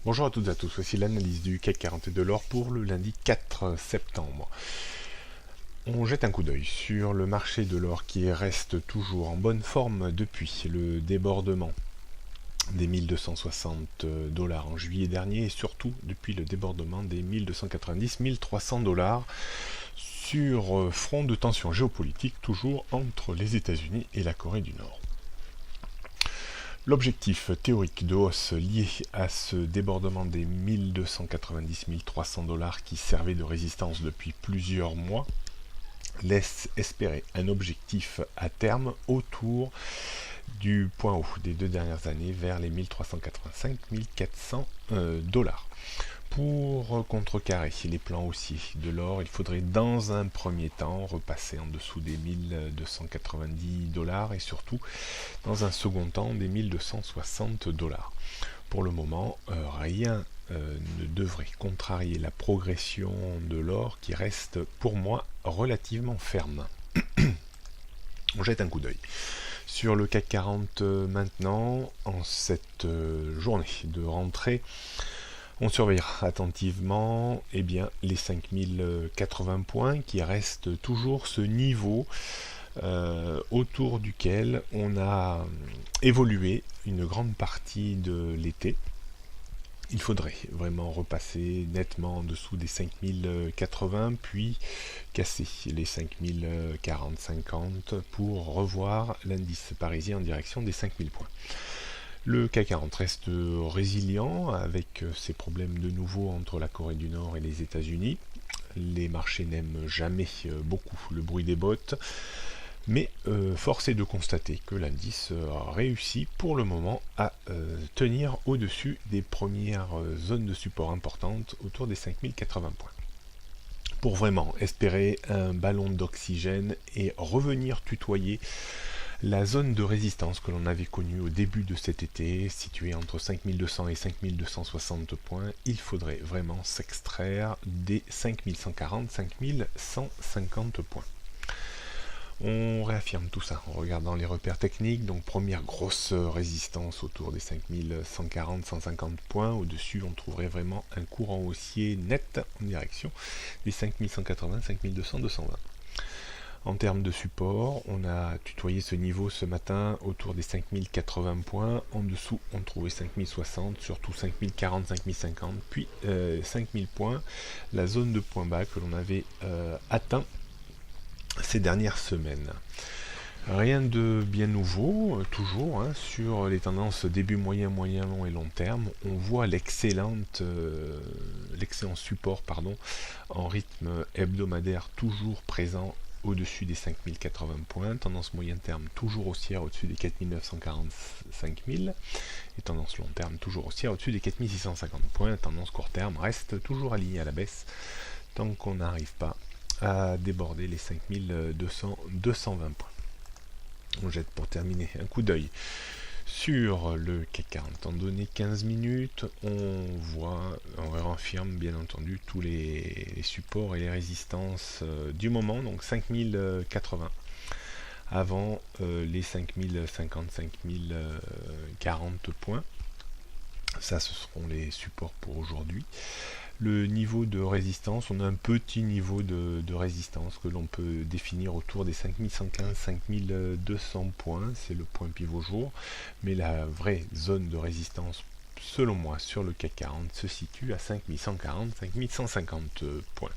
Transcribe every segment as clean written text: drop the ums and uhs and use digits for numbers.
Bonjour à toutes et à tous, voici l'analyse du CAC 40 et de l'or pour le lundi 4 septembre. On jette un coup d'œil sur le marché de l'or qui reste toujours en bonne forme depuis le débordement des 1260 dollars en juillet dernier et surtout depuis le débordement des 1290-1300 dollars sur front de tension géopolitique toujours entre les États-Unis et la Corée du Nord. L'objectif théorique de hausse lié à ce débordement des 1290-1300 dollars qui servait de résistance depuis plusieurs mois laisse espérer un objectif à terme autour du point haut des 2 dernières années vers les 1385-1400 dollars. Pour contrecarrer les plans haussiers de l'or, il faudrait dans un premier temps repasser en dessous des 1290 dollars et surtout dans un second temps des 1260 dollars. Pour le moment, rien ne devrait contrarier la progression de l'or qui reste pour moi relativement ferme. On jette un coup d'œil sur le CAC 40 maintenant, en cette journée de rentrée. On surveillera attentivement les 5080 points qui restent toujours ce niveau autour duquel on a évolué une grande partie de l'été. Il faudrait vraiment repasser nettement en dessous des 5080 puis casser les 5040-50 pour revoir l'indice parisien en direction des 5000 points. Le CAC 40 reste résilient avec ses problèmes de nouveau entre la Corée du Nord et les États-Unis. Les marchés n'aiment jamais beaucoup le bruit des bottes, mais force est de constater que l'indice réussit pour le moment à tenir au-dessus des premières zones de support importantes autour des 5080 points. Pour vraiment espérer un ballon d'oxygène et revenir tutoyer la zone de résistance que l'on avait connue au début de cet été, située entre 5200 et 5260 points, il faudrait vraiment s'extraire des 5140-5150 points. On réaffirme tout ça en regardant les repères techniques. Donc première grosse résistance autour des 5140-150 points. Au-dessus, on trouverait vraiment un courant haussier net en direction des 5180-5200-220. En termes de support, on a tutoyé ce niveau ce matin autour des 5080 points. En dessous, on trouvait 5060, surtout 5040, 5050, puis 5000 points. La zone de point bas que l'on avait atteint ces dernières semaines. Rien de bien nouveau, toujours, sur les tendances début moyen, moyen long et long terme. On voit l'excellent support en rythme hebdomadaire toujours présent au-dessus des 5080 points, tendance moyen terme toujours haussière au-dessus des 4945 et tendance long terme toujours haussière au-dessus des 4650 points, tendance court terme reste toujours alignée à la baisse tant qu'on n'arrive pas à déborder les 5220 points. On jette pour terminer un coup d'œil sur le CAC 40 en données 15 minutes, on réaffirme bien entendu tous les supports et les résistances du moment, donc 5080 avant les 5050-5040 points. Ça, ce seront les supports pour aujourd'hui. Le niveau de résistance, on a un petit niveau de résistance que l'on peut définir autour des 5115-5200 points, c'est le point pivot jour, mais la vraie zone de résistance, selon moi, sur le CAC 40 se situe à 5140-5150 points.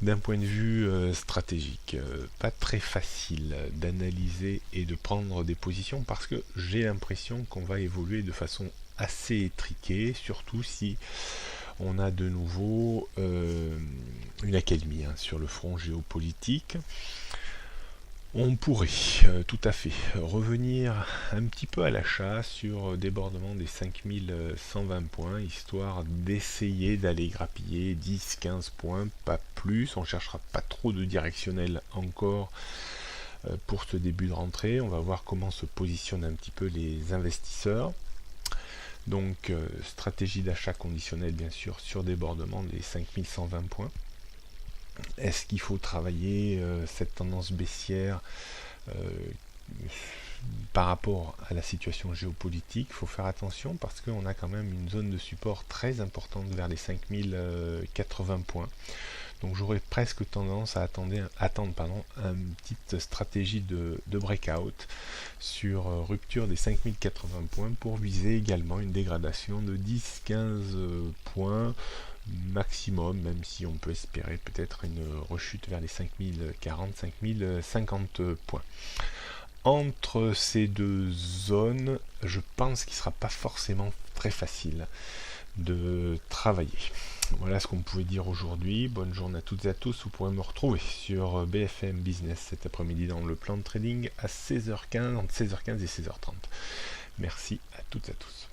D'un point de vue stratégique, pas très facile d'analyser et de prendre des positions parce que j'ai l'impression qu'on va évoluer de façon assez étriquée, surtout si on a de nouveau une accalmie sur le front géopolitique. On pourrait tout à fait revenir un petit peu à l'achat sur débordement des 5120 points, histoire d'essayer d'aller grappiller 10-15 points, pas plus. On ne cherchera pas trop de directionnel encore pour ce début de rentrée. On va voir comment se positionnent un petit peu les investisseurs. Donc stratégie d'achat conditionnelle bien sûr sur débordement des 5120 points. Est-ce qu'il faut travailler cette tendance baissière par rapport à la situation géopolitique, il faut faire attention parce qu'on a quand même une zone de support très importante vers les 5080 points. Donc j'aurais presque tendance à attendre une petite stratégie de breakout sur rupture des 5080 points pour viser également une dégradation de 10-15 points maximum, même si on peut espérer peut-être une rechute vers les 5040-5050 points. Entre ces deux zones, je pense qu'il ne sera pas forcément très facile de travailler. Voilà ce qu'on pouvait dire aujourd'hui. Bonne journée à toutes et à tous. Vous pourrez me retrouver sur BFM Business cet après-midi dans le plan de trading à 16h15, entre 16h15 et 16h30. Merci à toutes et à tous.